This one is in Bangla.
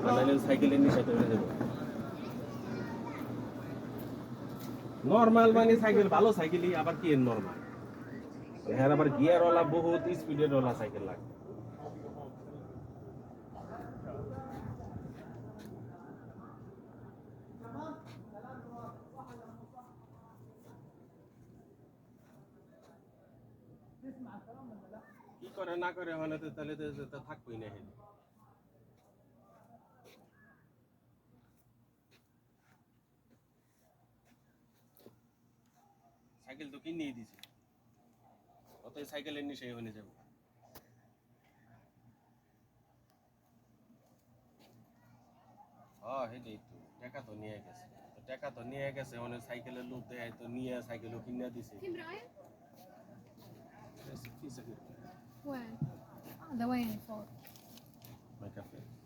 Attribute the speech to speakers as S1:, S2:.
S1: নাহলে সাইকেলের নিশাতে হয়ে যাবে নরমাল মানে সাইকেল ভালো সাইকেলই আবার কি এর নরমাল হ্যাঁ আবার গিয়ারওয়ালা বহুত স্পিডের ওয়ালা সাইকেল লাগে কি করে না করে মানে তো তাহলে তো থাকবোই না হেন সাইকেল তো কিনেই দিছে অত সাইকেলের নিশাই হয়ে যাবে হ্যাঁ হেডেই তো টাকা তো নিয়ে গেছে তো টাকা তো নিয়ে গেছে মানে সাইকেলের লোক দেয় তো নিয়ে সাইকেলও কিনে দিছে
S2: في مراية؟
S1: في سكر
S2: وين؟ هذا وين فوق؟
S1: ما يكفي